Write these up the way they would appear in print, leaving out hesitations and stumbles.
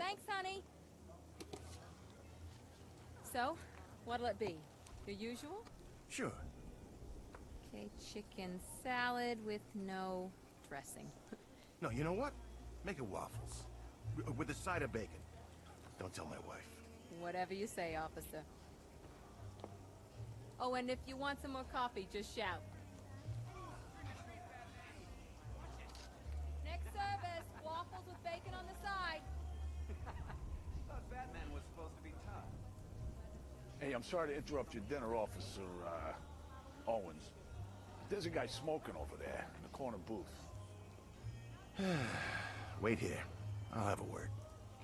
Thanks, honey. So, what'll it be? Your usual? Sure. Okay, chicken salad with no dressing. No, you know what? Make it waffles. With a side of bacon. Don't tell my wife. Whatever you say, officer. Oh, and if you want some more coffee, just shout. Next service, waffles with bacon on the side. Thought Batman was supposed to be tough. Hey, I'm sorry to interrupt your dinner, Officer, Owens. There's a guy smoking over there in the corner booth. Wait here. I'll have a word.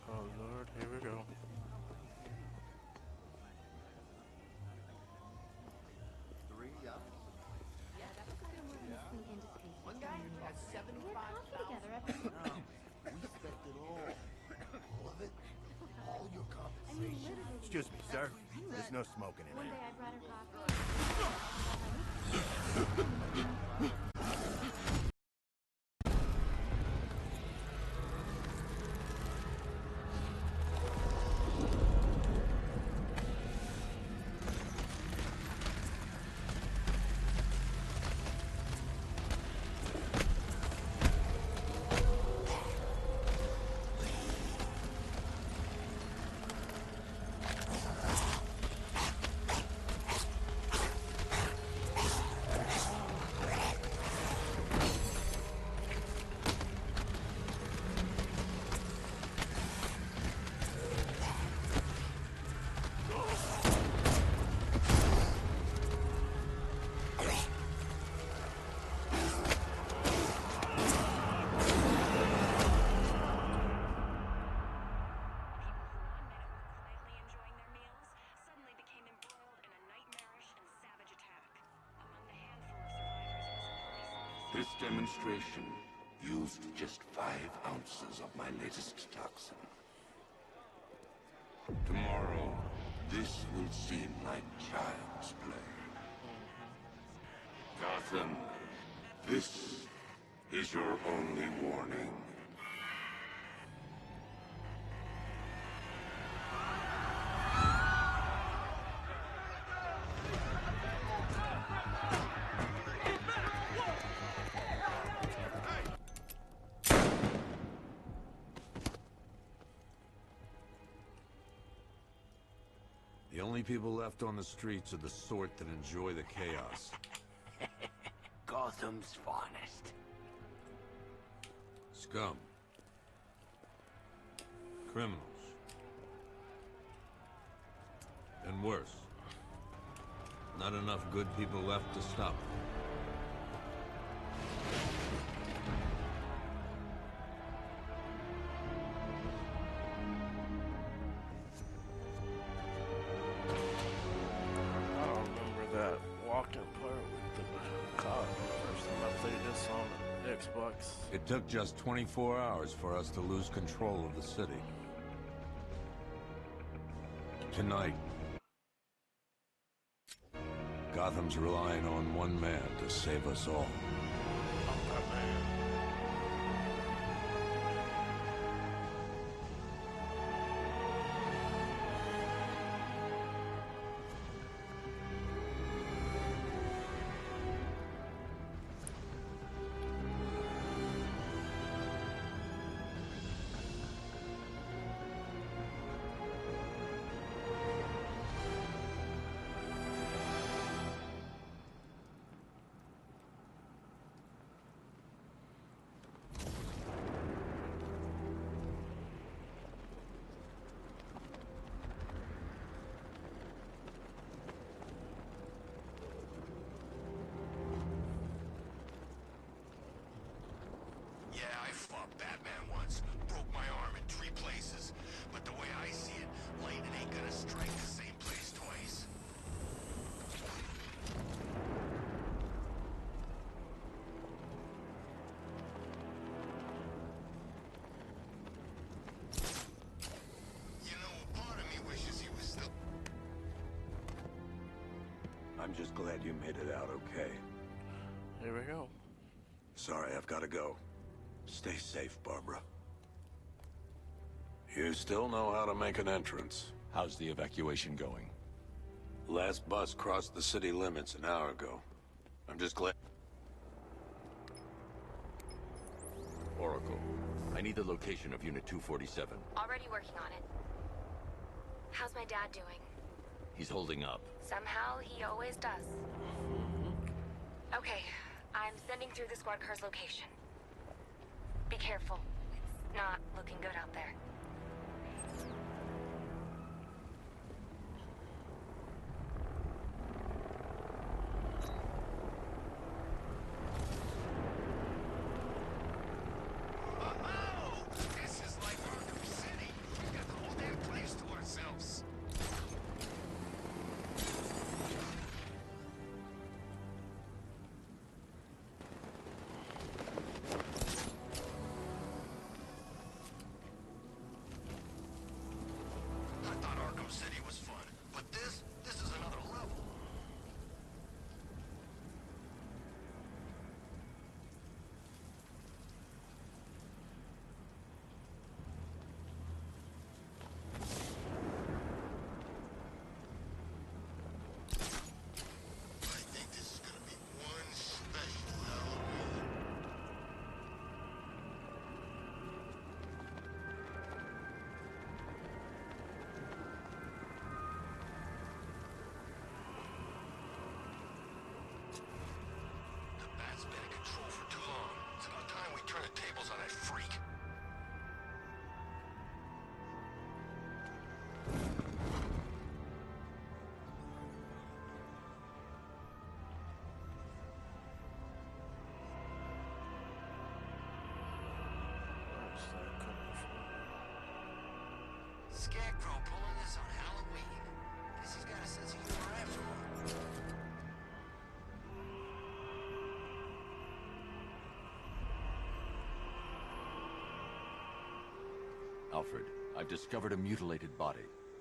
Oh Lord, here we go. One guy has 75,000. No, we spent it all. All of it? All your compensation. Excuse me, sir. There's no smoking in One here. day I'd rather coffee. This demonstration used just 5 ounces of my latest toxin. Tomorrow, this will seem like child's play. Gotham, this is your only warning. The only people left on the streets are the sort that enjoy the chaos. Gotham's finest. Scum. Criminals. And worse. Not enough good people left to stop them. I don't remember that walking part with the cop. First time I played this on the Xbox. It took just 24 hours for us to lose control of the city. Tonight, Gotham's relying on one man to save us all. Oh, Batman. Yeah, I fought Batman once. Broke my arm in 3 places. But the way I see it, lightning ain't gonna strike the same place twice. You know, part of me wishes he was still... I'm just glad you made it out okay. Here we go. Sorry, I've got to go. Stay safe, Barbara. You still know how to make an entrance. How's the evacuation going? Last bus crossed the city limits an hour ago. I'm just glad... Oracle, I need the location of Unit 247. Already working on it. How's my dad doing? He's holding up. Somehow, he always does. Okay, I'm sending through the squad car's location. Be careful. It's not looking good out there. Oh, this is like Arkham City. We've got the whole damn place to ourselves. I thought Arkham City was fun, but this is another level. I think this is gonna be one special Halloween. The bat's been in control for too long. It's about time we turn the tables on that freak. Where's that coming from? Scarecrow pulling this on Halloween. Guess he's got a sense of humor after all. Alfred, I've discovered a mutilated body.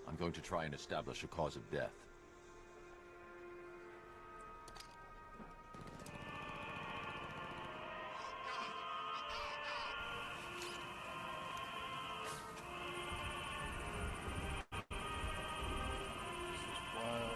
I'm going to try and establish a cause of death. Wow.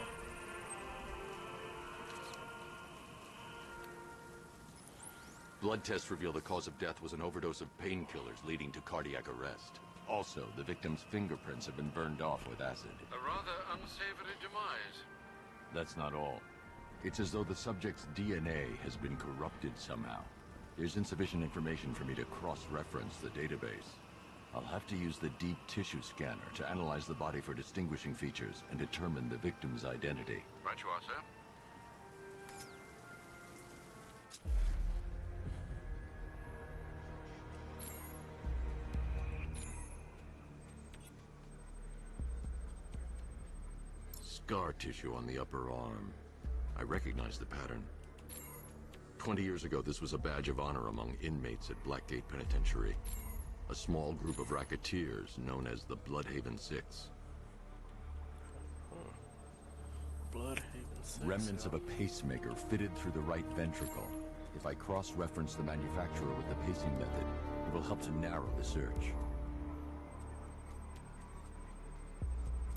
Blood tests reveal the cause of death was an overdose of painkillers leading to cardiac arrest. Also, the victim's fingerprints have been burned off with acid. A rather unsavory demise. That's not all. It's as though the subject's DNA has been corrupted somehow. There's insufficient information for me to cross-reference the database. I'll have to use the deep tissue scanner to analyze the body for distinguishing features and determine the victim's identity. Right you are, sir. Scar tissue on the upper arm. I recognize the pattern. 20 years ago, this was a badge of honor among inmates at Blackgate Penitentiary. A small group of racketeers known as the Bloodhaven Six. Bloodhaven 6. Remnants of a pacemaker fitted through the right ventricle. If I cross-reference the manufacturer with the pacing method, it will help to narrow the search.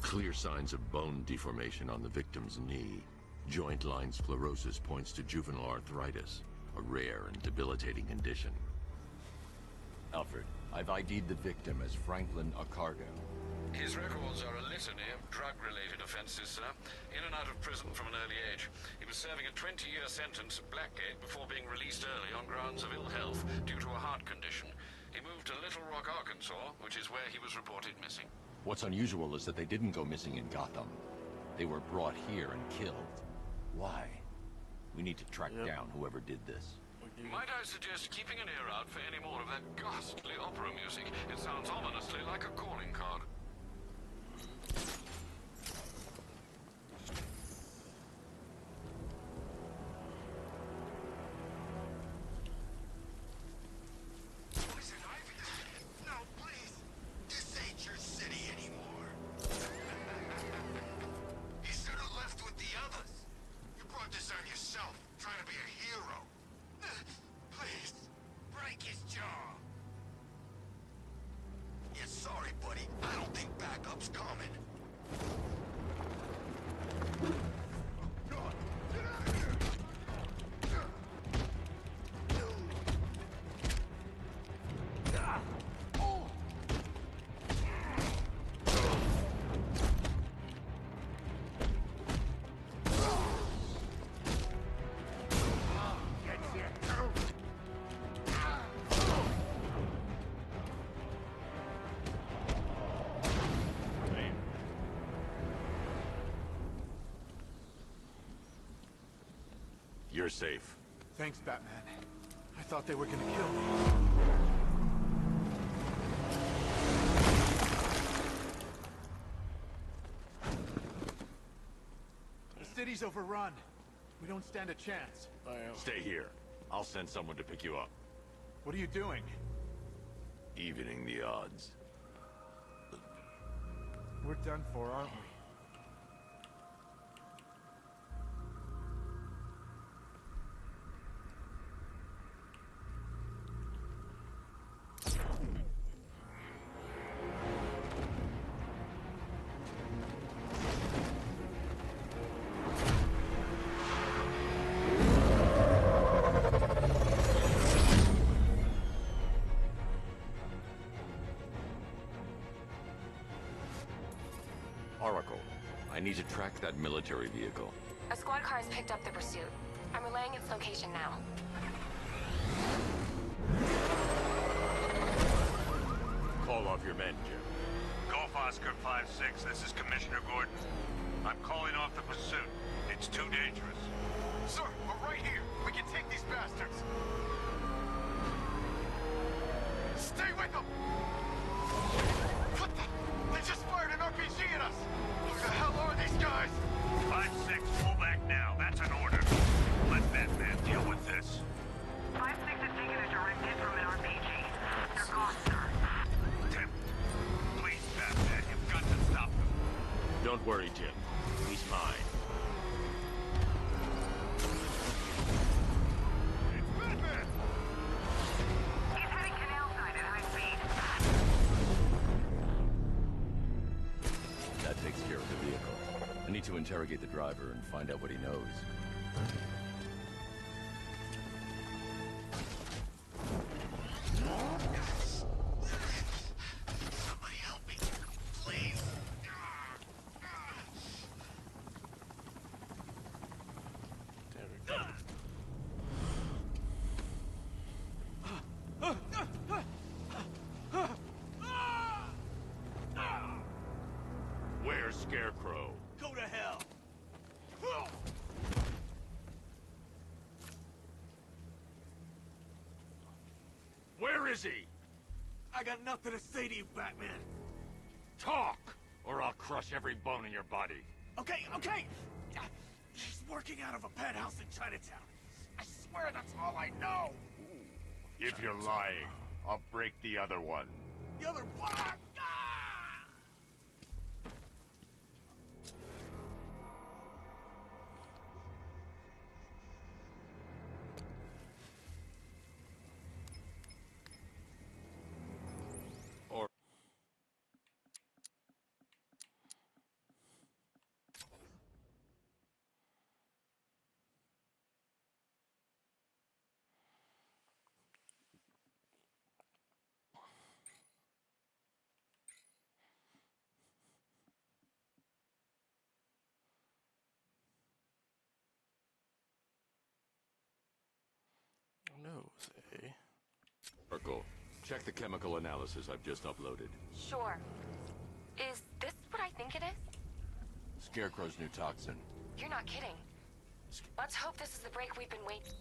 Clear signs of bone deformation on the victim's knee. Joint line sclerosis points to juvenile arthritis, a rare and debilitating condition. Alfred, I've ID'd the victim as Franklin Accardo. His records are a litany of drug-related offenses, sir. In and out of prison from an early age. He was serving a 20-year sentence at Blackgate before being released early on grounds of ill health due to a heart condition. He moved to Little Rock, Arkansas, which is where he was reported missing. What's unusual is that they didn't go missing in Gotham. They were brought here and killed. Why? We need to track down whoever did this. Might I suggest keeping an ear out for any more of that ghastly opera music? It sounds ominously like a calling card. Poison Ivy? No, please. This ain't your city anymore. You should have left with the others. You brought this on yourself, trying to be a hero. Please, break his jaw. Yeah, sorry, buddy. You're safe. Thanks, Batman. I thought they were gonna kill me. The city's overrun. We don't stand a chance. Stay here. I'll send someone to pick you up. What are you doing? Evening the odds. We're done for, aren't we? Oracle, I need to track that military vehicle. A squad car has picked up the pursuit. I'm relaying its location now. Call off your men, Jim. Golf Oscar 5-6, this is Commissioner Gordon. I'm calling off the pursuit. It's too dangerous. Sir, we're right here. We can take these bastards. Stay with them! What the? They just fired an RPG at us! Who the hell are these guys? 5-6, pull back now. That's an order. Let Batman deal with this. 5-6 has taken a direct hit from an RPG. They're gone, sir. Tim, please, Batman, you've got to stop them. Don't worry, Jim. He's mine. It's Batman! He's heading canal side at high speed. That takes care of the vehicle. I need to interrogate the driver and find out what he knows. Somebody help me, please. There we go. Where's Scarecrow? Go to hell! Where is he? I got nothing to say to you, Batman. Talk, or I'll crush every bone in your body. Okay. He's working out of a penthouse in Chinatown. I swear that's all I know. If you're lying, I'll break the other one. The other one. Nose, eh? Oracle, check the chemical analysis I've just uploaded. Sure. Is this what I think it is? Scarecrow's new toxin. You're not kidding. Let's hope this is the break we've been waiting.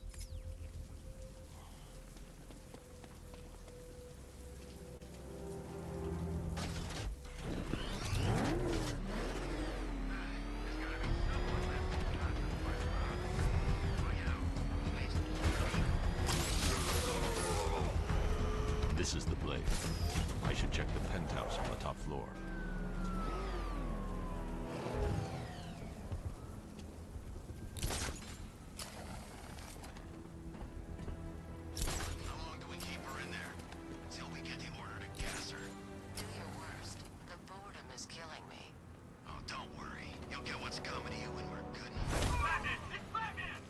This is the place. I should check the penthouse on the top floor. How long do we keep her in there? Until we get the order to gas her. Do your worst. The boredom is killing me. Oh, don't worry. You'll get what's coming to you when we're good. Batman! It's Batman!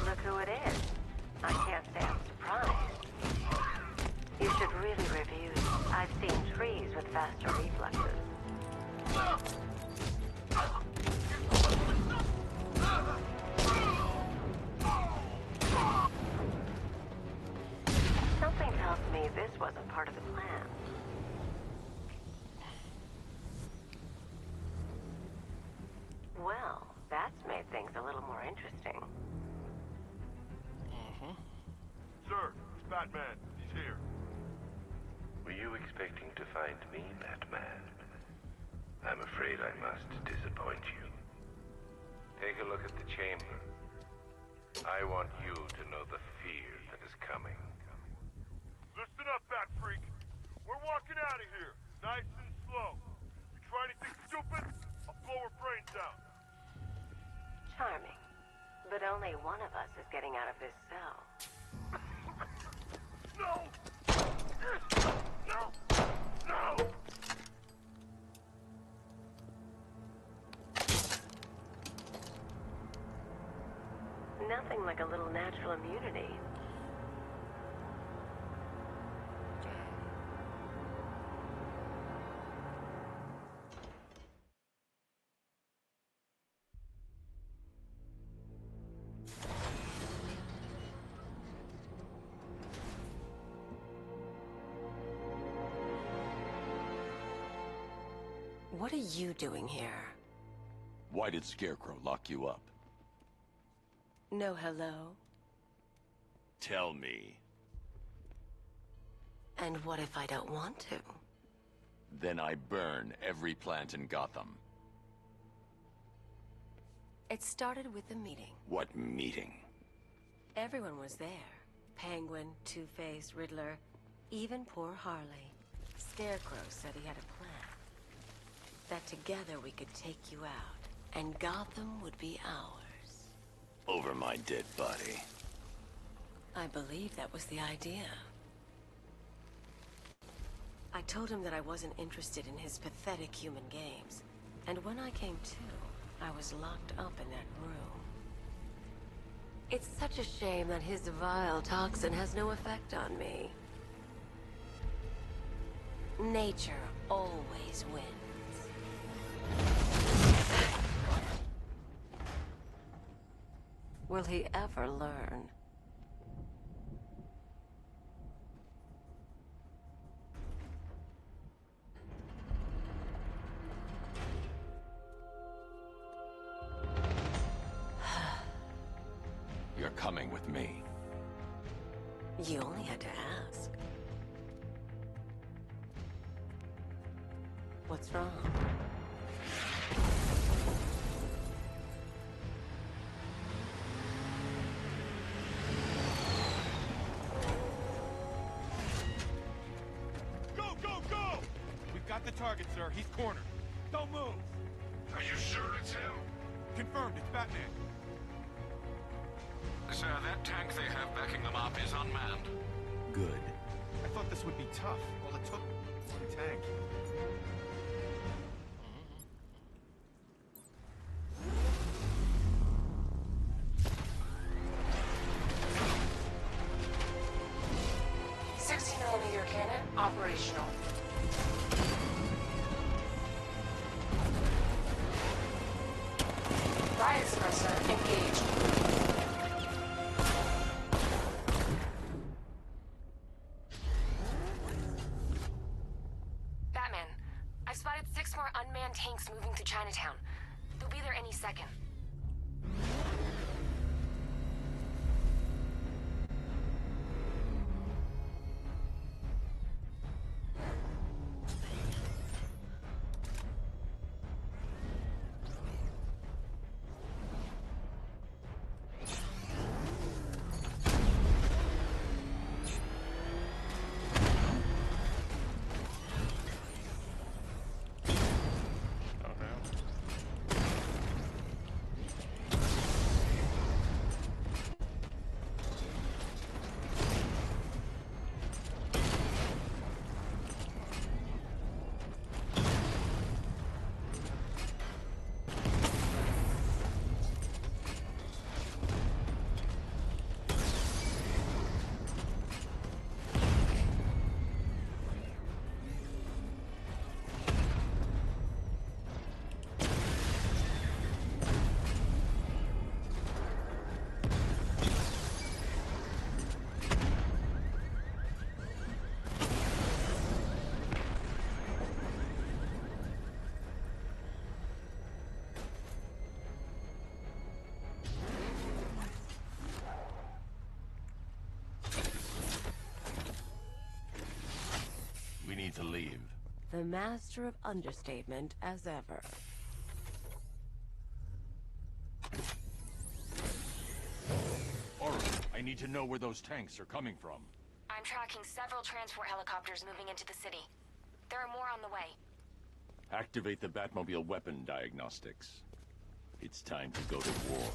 Look who it is. I can't say I'm surprised. You should really review. I've seen trees with faster reflexes. Something tells me this wasn't part of the plan. afraid I must disappoint you. Take a look at the chamber. I want you to know the fear that is coming. Listen up, Bat Freak. We're walking out of here, nice and slow. You try anything stupid, I'll blow her brains out. Charming. But only one of us is getting out of this cell. No! No! No! Nothing like a little natural immunity. What are you doing here? Why did Scarecrow lock you up? No hello? Tell me. And what if I don't want to? Then I burn every plant in Gotham. It started with a meeting. What meeting? Everyone was there. Penguin, Two-Face, Riddler, even poor Harley. Scarecrow said he had a plan. That together we could take you out, and Gotham would be ours. Over my dead body. I believe that was the idea. I told him that I wasn't interested in his pathetic human games, and when I came to, I was locked up in that room. It's such a shame that his vile toxin has no effect on me. Nature always wins. Will he ever learn? You're coming with me. You only had to ask. What's wrong? Got the target, sir. He's cornered. Don't move. Are you sure it's him? Confirmed. It's Batman. Sir, that tank they have backing them up is unmanned. Good. I thought this would be tough. All it took was a tank. .60mm cannon operational. Riot suppressor engaged. Batman, I've spotted 6 more unmanned tanks moving to Chinatown. They'll be there any second. The master of understatement as ever. Aura, I need to know where those tanks are coming from. I'm tracking several transport helicopters moving into the city. There are more on the way. Activate the Batmobile weapon diagnostics. It's time to go to war.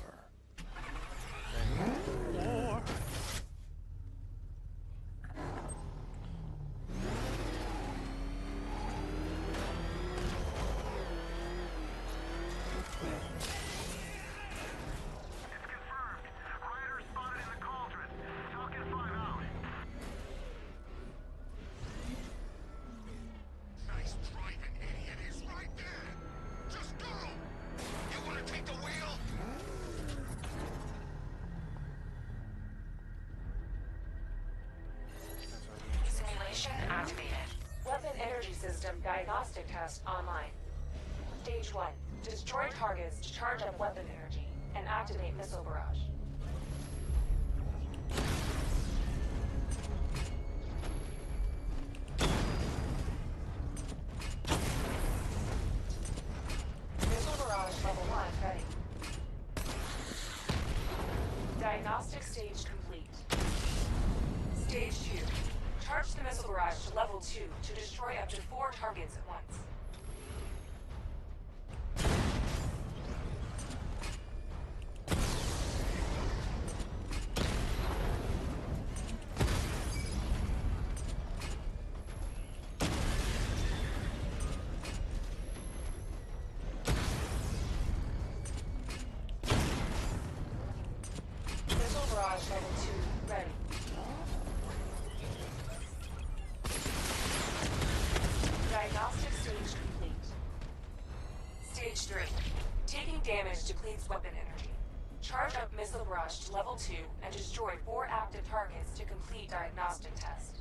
War! Nice driving, idiot. He's right there. Just go. You want to take the wheel? Simulation activated. Weapon energy system diagnostic test online. Stage 1. Destroy targets to charge up weapon energy and activate missile barrage. Missile barrage level 1 ready. Diagnostic stage complete. Stage 2. Charge the missile barrage to level 2 to destroy up to 4 targets at once. Missile barrage level 2 ready. Diagnostic stage complete. Stage 3. Taking damage depletes weapon energy. Charge up missile barrage to level 2 and destroy 4 active targets to complete diagnostic test.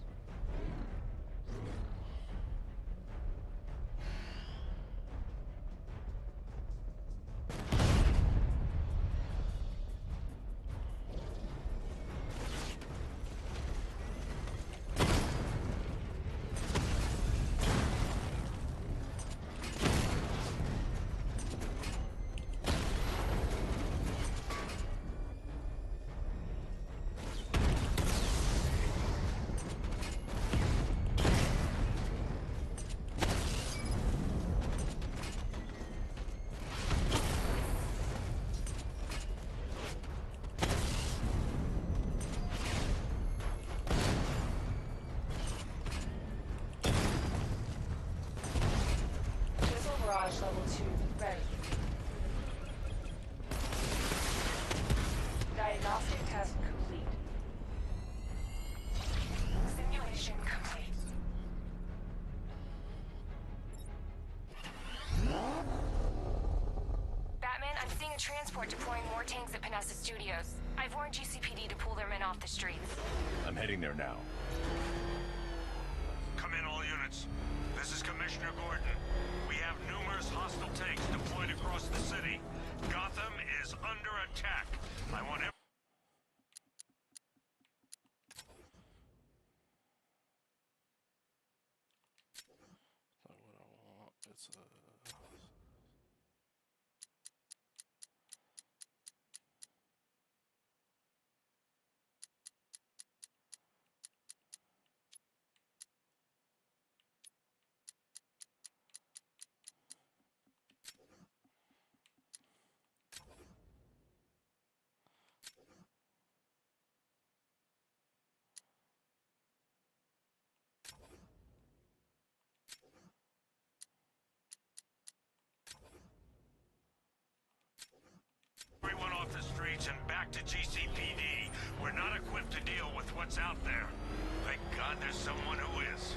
Missile barrage level 2 ready. Diagnostic test complete. Simulation complete. Batman, I'm seeing a transport deploying more tanks at Panessa Studios. I've warned GCPD to pull their men off the streets. I'm heading there now. Come in, all units. This is Commissioner Gordon. We have numerous hostile tanks deployed across the city. Gotham is under attack. I want every... So what I want is everyone off the streets and back to GCPD. We're not equipped to deal with what's out there. Thank God there's someone who is.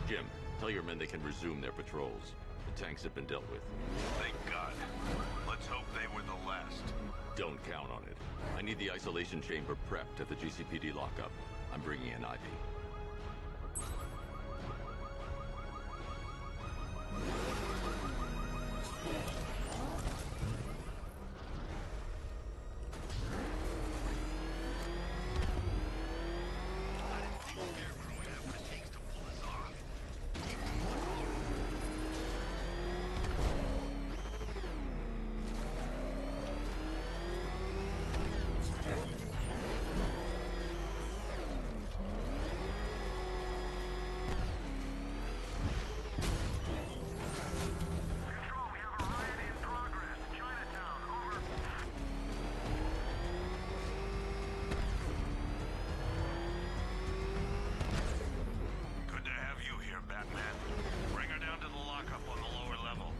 Jim, tell your men they can resume their patrols. The tanks have been dealt with. Thank God. Let's hope they were the last. Don't count on it. I need the isolation chamber prepped at the GCPD lockup. I'm bringing in Ivy. Good to have you here, Batman. Bring her down to the lockup on the lower level.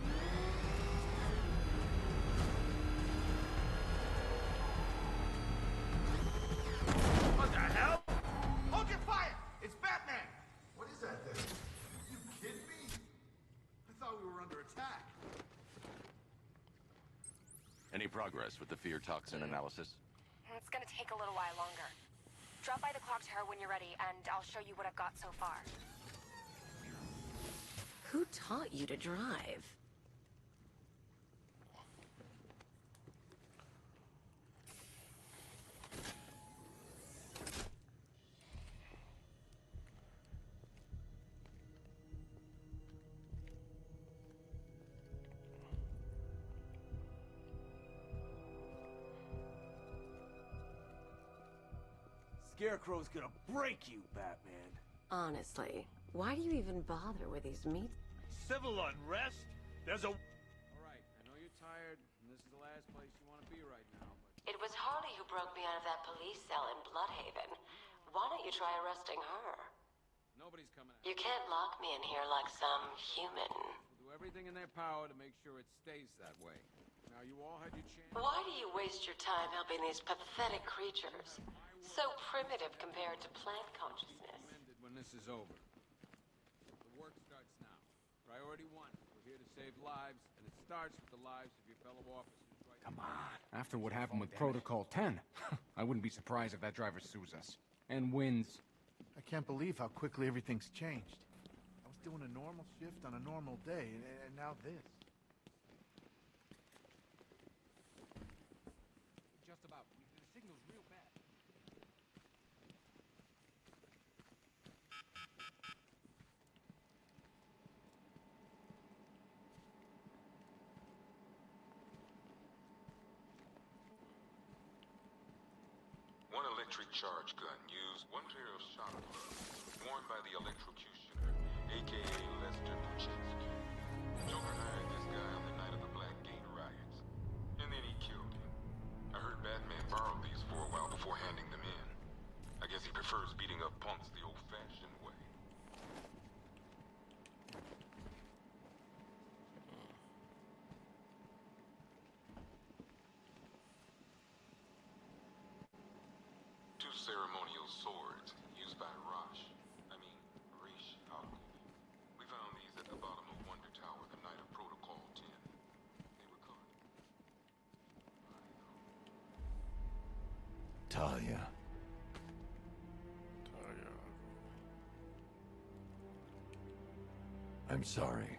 What the hell? Hold your fire! It's Batman! What is that thing? You kidding me? I thought we were under attack. Any progress with the fear toxin analysis? It's gonna take a little while longer. Drop by the clock tower when you're ready, and I'll show you what I've got so far. Who taught you to drive? Scarecrow's gonna break you, Batman. Honestly, why do you even bother with these meet? Civil unrest? There's a... Alright, I know you're tired, and this is the last place you want to be right now, but... It was Harley who broke me out of that police cell in Bloodhaven. Why don't you try arresting her? Nobody's coming out. You can't lock me in here like some human. We'll do everything in their power to make sure it stays that way. Now, you all had your chance... Why do you waste your time helping these pathetic creatures? So primitive compared to plant consciousness. When this is over. The work starts now. Priority 1. We're here to save lives, and it starts with the lives of your fellow officers right Come on. After what happened with Protocol 10, I wouldn't be surprised if that driver sues us. And wins. I can't believe how quickly everything's changed. I was doing a normal shift on a normal day, and now this. Just about. The signal's real bad. One electric charge gun used one pair of shock gloves worn by the electrocutioner, aka Lester Kuczynski. Joker hired this guy on the night of the Blackgate riots, and then he killed him. I heard Batman borrowed these for a while before handing them in. I guess he prefers beating up punks the old-fashioned way. Two ceremonial swords used by Ra's al Ghul. We found these at the bottom of Wonder Tower the night of Protocol 10. They were caught. Talia. I'm sorry.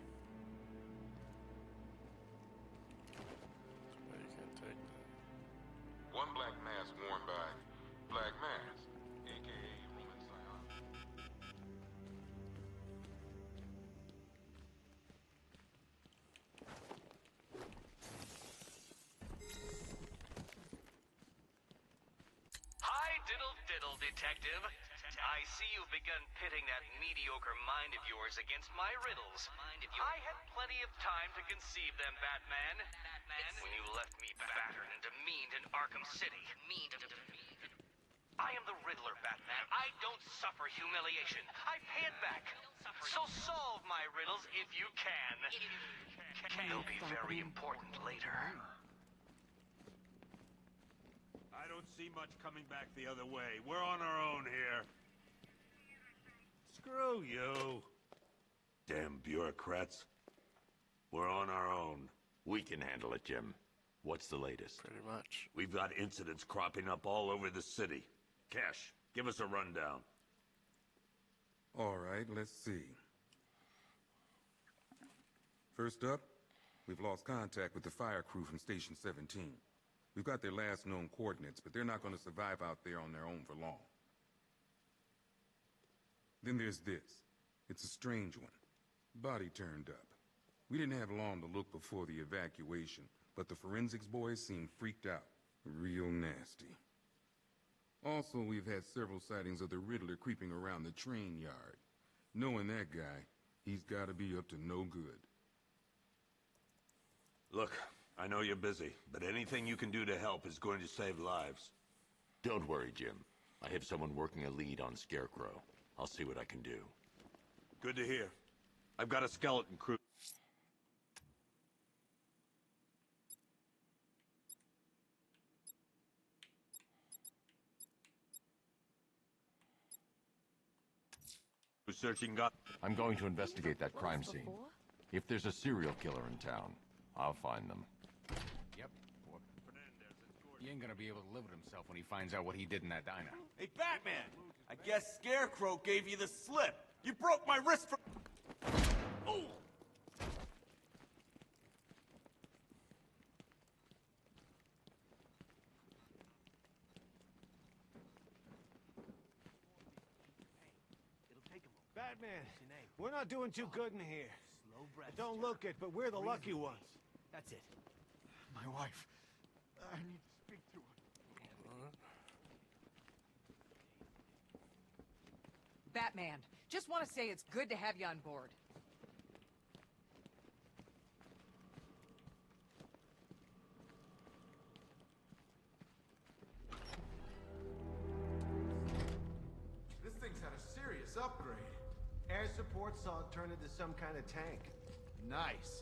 One black mask worn by Black Mask, aka Roman Scion. Hi, diddle diddle, detective. I see you've begun pitting that mediocre mind of yours against my riddles. I had plenty of time to conceive them, Batman. When you left me battered and demeaned in Arkham City. I am the Riddler, Batman. I don't suffer humiliation. I pay it back. So solve my riddles if you can. They'll be very important later. I don't see much coming back the other way. We're on our own here. Screw you. Damn bureaucrats. We're on our own. We can handle it, Jim. What's the latest? Pretty much. We've got incidents cropping up all over the city. Cash, give us a rundown. All right, let's see. First up, we've lost contact with the fire crew from Station 17. We've got their last known coordinates, but they're not going to survive out there on their own for long. Then there's this. It's a strange one. Body turned up. We didn't have long to look before the evacuation, but the forensics boys seemed freaked out. Real nasty. Also, we've had several sightings of the Riddler creeping around the train yard. Knowing that guy, he's gotta be up to no good. Look, I know you're busy, but anything you can do to help is going to save lives. Don't worry, Jim. I have someone working a lead on Scarecrow. I'll see what I can do. Good to hear. I've got a skeleton crew. Searching got. I'm going to investigate that crime scene. If there's a serial killer in town, I'll find them. Yep. He ain't gonna be able to live with himself when he finds out what he did in that diner. Hey, Batman! I guess Scarecrow gave you the slip. You broke my wrist for... Oh! Batman, we're not doing too good in here. Don't look it, but we're the lucky ones. That's it. My wife. I need to speak to her. Batman, just want to say it's good to have you on board. This thing's had a serious upgrade. Air support saw it turn into some kind of tank. Nice.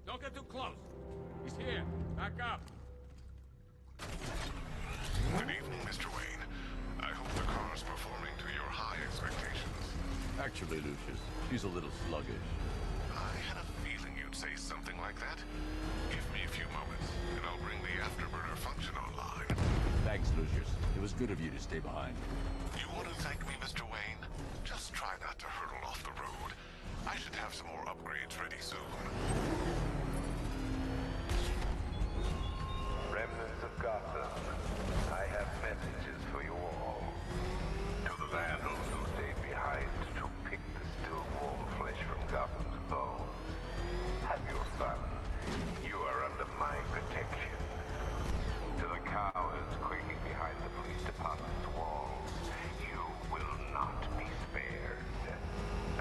Don't get too close. He's here. Back up. Good evening, Mr. Wayne. I hope the car's performing to your high expectations. Actually, Lucius, she's a little sluggish. I had a feeling you'd say something like that. Give me a few moments, and I'll bring the afterburner function online. Thanks, Lucius. It was good of you to stay behind. You want to thank me, Mr. Wayne? Just try not to hurtle off the road. I should have some more upgrades ready soon. Remnants of Gotham, I have messages for you all. To the vandals who stayed behind to pick the still warm flesh from Gotham's bones. Have your fun. You are under my protection. To the cowards quaking behind the police department's walls, you will not be spared.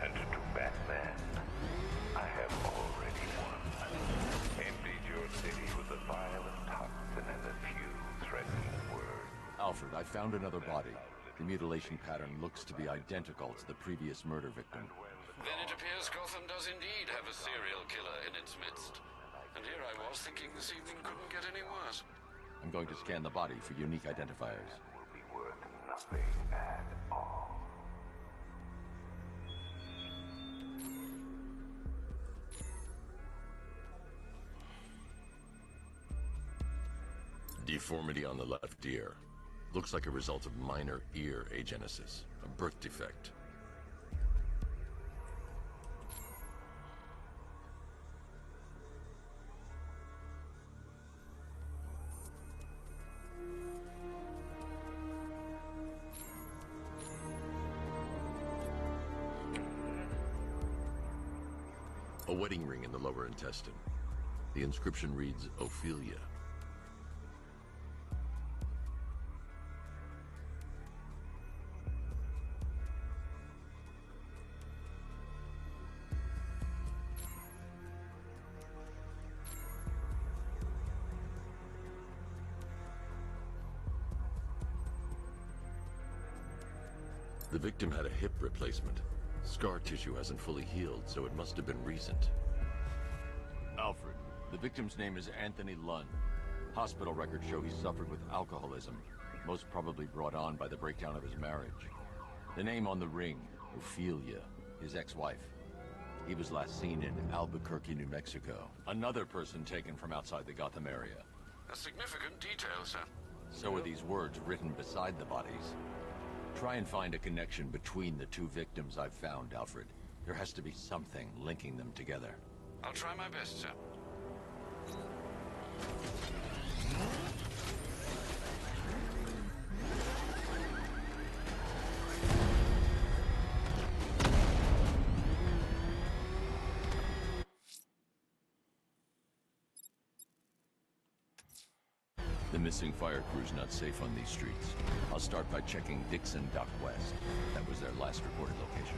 And to Batman, I have already won. Emptied your city with a violent toxin and a few threatening words. Alfred, I found another body. The mutilation pattern looks to be identical to the previous murder victim. Then it appears Gotham does indeed have a serial killer in its midst. And here I was thinking this evening couldn't get any worse. I'm going to scan the body for unique identifiers. Will be worth nothing at all. Deformity on the left ear. Looks like a result of minor ear agenesis, a birth defect. A wedding ring in the lower intestine. The inscription reads, Ophelia. The victim had a hip replacement. Scar tissue hasn't fully healed, so it must have been recent. Alfred, the victim's name is Anthony Lunn. Hospital records show he suffered with alcoholism, most probably brought on by the breakdown of his marriage. The name on the ring, Ophelia, his ex-wife. He was last seen in Albuquerque, New Mexico. Another person taken from outside the Gotham area. A significant detail, sir. So are these words written beside the bodies. Try and find a connection between the two victims I've found, Alfred. There has to be something linking them together. I'll try my best, sir. The missing fire crew's not safe on these streets. I'll start by checking Dixon Dock West. That was their last reported location.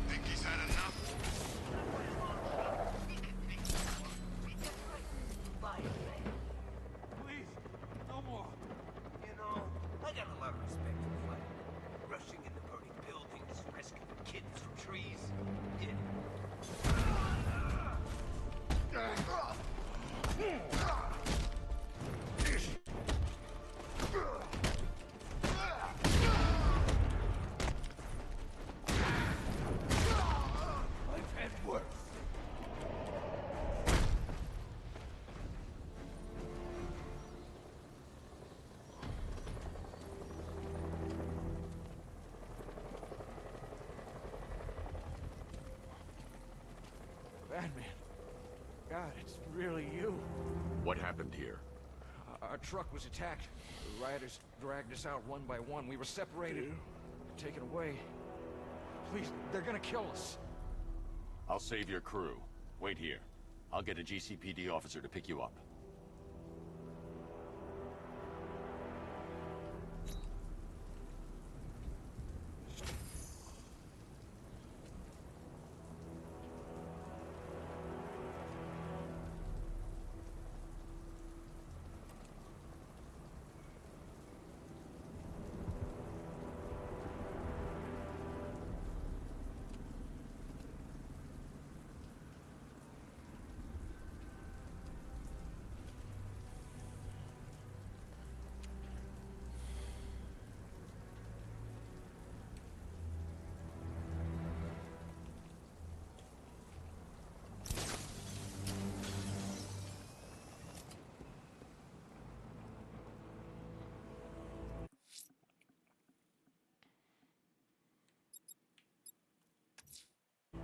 Think he's had enough? Please, no more. You know, I got a lot of respect for fighting. Rushing into burning buildings, rescuing kids from trees. Yeah. I've had worse. Batman. God, it's really you. What happened here? Our truck was attacked. The rioters dragged us out one by one. We were separated, taken away. Please, they're gonna kill us. I'll save your crew. Wait here. I'll get a GCPD officer to pick you up.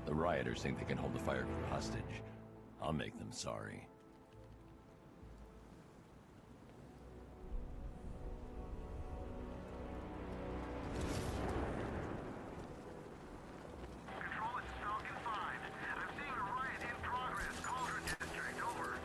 The rioters think they can hold the fire crew hostage. I'll make them sorry. Control, this is Falcon 5. I'm seeing a riot in progress. Cauldron District, over.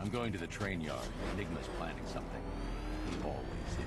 I'm going to the train yard. Enigma's planning something. He always is.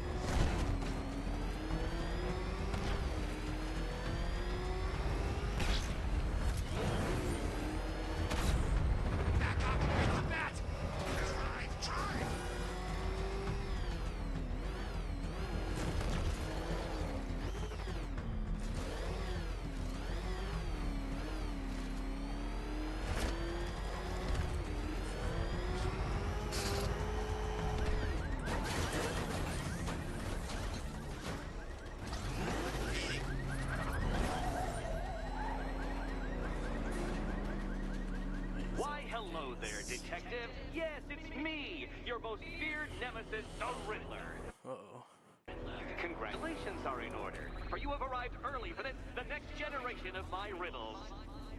Hello there, Detective. Yes, it's me, your most feared nemesis, the Riddler. Uh-oh. Congratulations are in order, for you have arrived early for the next generation of my riddles.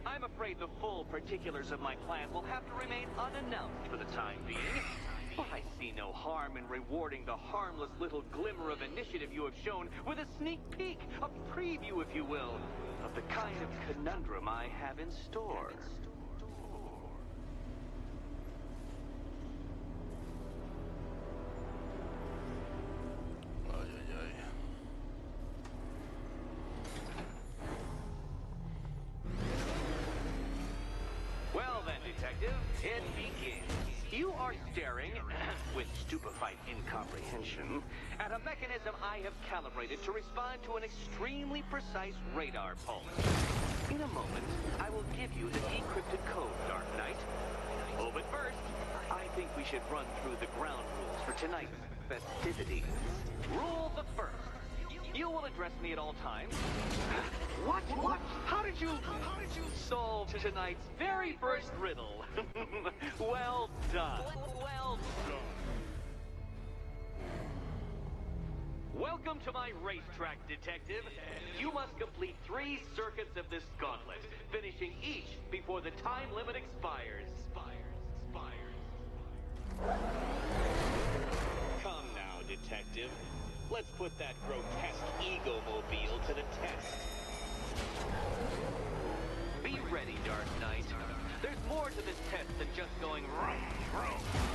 I'm afraid the full particulars of my plan will have to remain unannounced for the time being. But I see no harm in rewarding the harmless little glimmer of initiative you have shown with a sneak peek, a preview, if you will, of the kind of conundrum I have in store. Well then, Detective, it begins. You are staring, with stupefied incomprehension, at a mechanism I have calibrated to respond to an extremely precise radar pulse. In a moment, I will give you the decrypted code, Dark Knight. Oh, but first, I think we should run through the ground rules for tonight's festivities. Rule the first. You will address me at all times. What? How did you solve tonight's very first riddle? Well done. Well done. Welcome to my racetrack, Detective. You must complete 3 circuits of this gauntlet, finishing each before the time limit expires. Come now, Detective. Let's put that grotesque ego-mobile to the test. Be ready, Dark Knight. There's more to this test than just going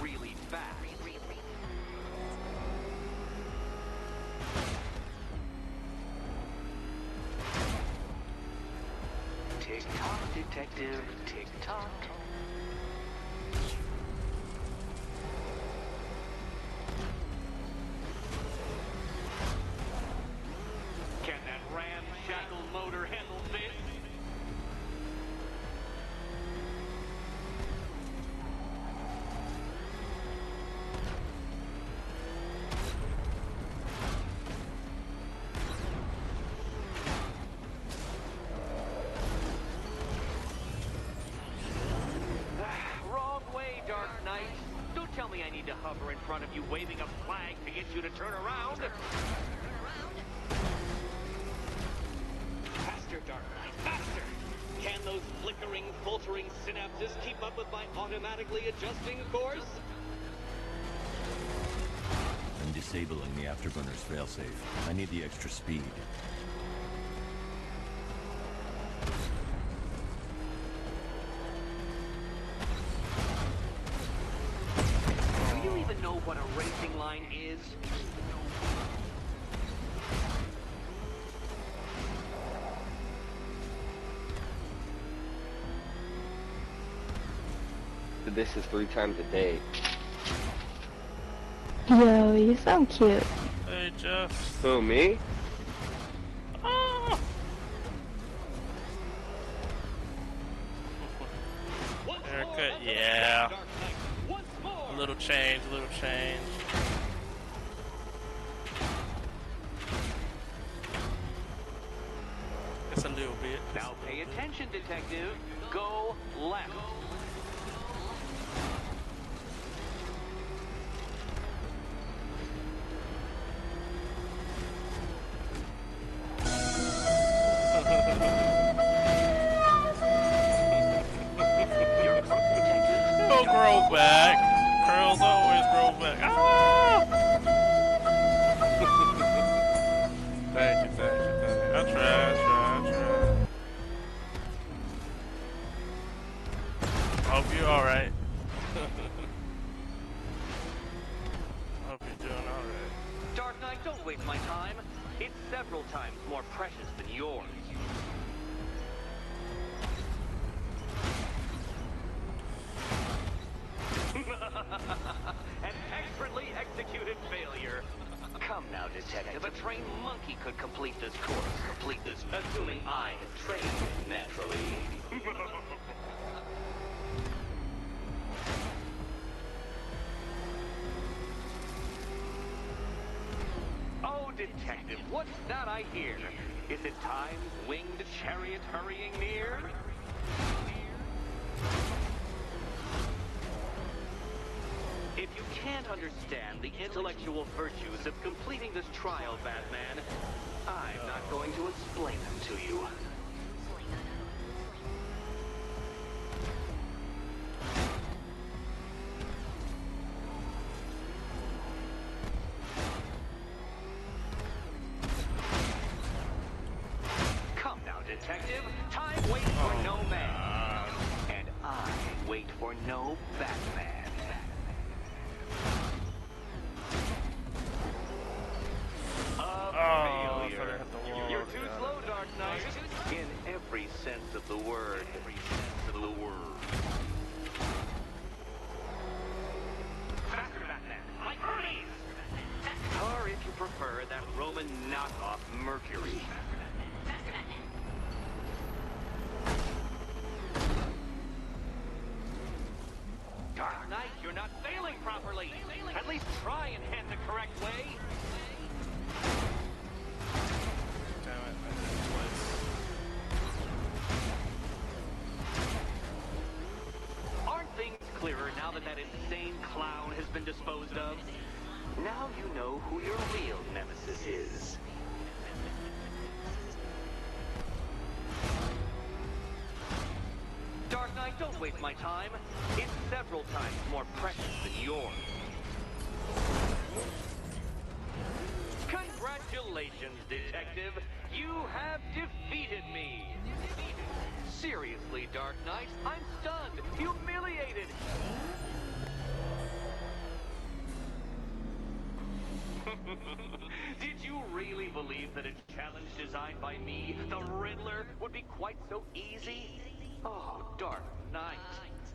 really fast. Tick-tock, Detective, tick-tock. Can that ramshackle motor handle this? Wrong way, Dark Knight. Don't tell me I need to hover in front of you waving a flag to get you to turn around. Faster, Dark Knight, faster! Can those flickering, faltering synapses keep up with my automatically adjusting course? I'm disabling the Afterburner's failsafe. I need the extra speed. Do you even know what a racing line is? This is 3 times a day. Yo, you sound cute. Hey, Jeff. Who, me? Oh. Haircut, yeah. A little change, a little change. It's a little bit. Now pay attention, Detective. Go left. It'll grow back. Curls always grow back. Ah! Thank you. I tried. Hope you're alright. time? It's several times more precious than yours. An expertly executed failure. Come now, detective. A trained monkey could complete this course. Assuming I had trained it naturally. Oh, detective, what's that I hear? Is it time's winged chariot hurrying near? If you can't understand the intellectual virtues of completing this trial, Batman, I'm not going to explain them to you. Come now, detective. Time waits for no man. And I wait for no Batman. Failure. You're too slow, Dark Knight. In every sense of the word. Faster, Batman. Like Hermes. Or if you prefer, that Roman knockoff Mercury. Dark Knight, you're not failing properly. At least try and head the correct way. Damn it, I did it twice. Aren't things clearer now that that insane clown has been disposed of? Now you know who your real nemesis is. Dark Knight, don't waste my time. It's several times more precious than yours. Congratulations, detective. You have defeated me. Seriously, Dark Knight, I'm stunned, humiliated. Did you really believe that a challenge designed by me, the Riddler, would be quite so easy? Oh, Dark Knight.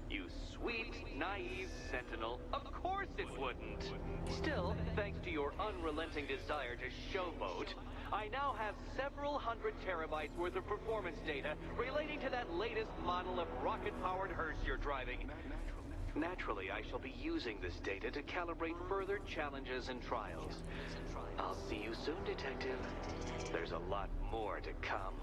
You sweet, naive sentinel. Of course it wouldn't. Still, thanks to your unrelenting desire to showboat, I now have several hundred terabytes worth of performance data relating to that latest model of rocket-powered hearse you're driving. Naturally, I shall be using this data to calibrate further challenges and trials. I'll see you soon, detective. There's a lot more to come.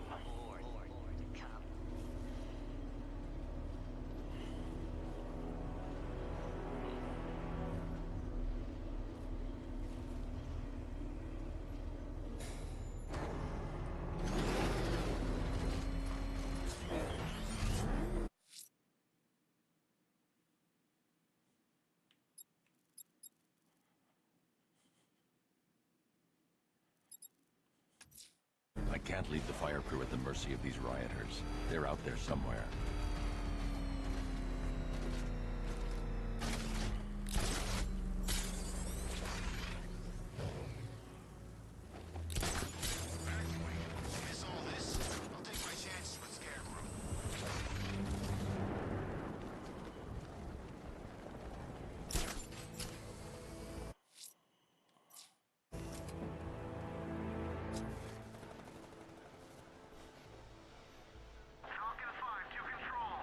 I can't leave the fire crew at the mercy of these rioters. They're out there somewhere. Falcon 5 to control.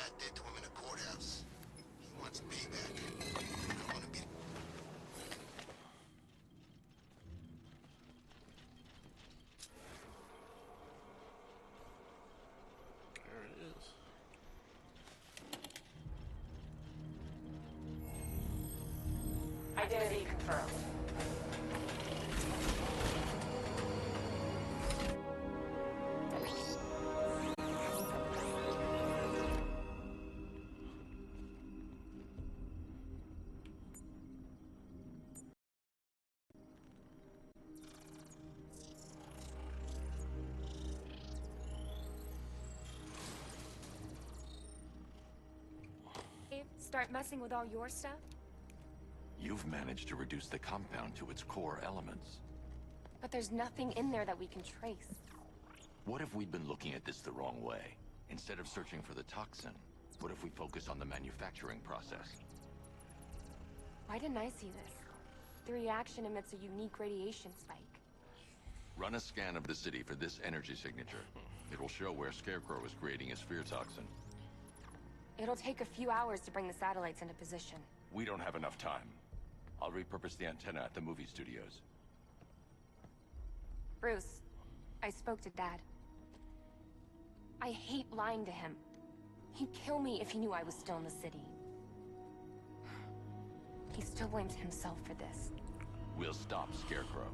Pat did to him in the courthouse. He wants payback. I want to be... There it is. Identity confirmed. Start messing with all your stuff? You've managed to reduce the compound to its core elements. But there's nothing in there that we can trace. What if we'd been looking at this the wrong way? Instead of searching for the toxin, what if we focus on the manufacturing process? Why didn't I see this? The reaction emits a unique radiation spike. Run a scan of the city for this energy signature. It will show where Scarecrow is creating his fear toxin. It'll take a few hours to bring the satellites into position. We don't have enough time. I'll repurpose the antenna at the movie studios. Bruce, I spoke to Dad. I hate lying to him. He'd kill me if he knew I was still in the city. He still blames himself for this. We'll stop Scarecrow.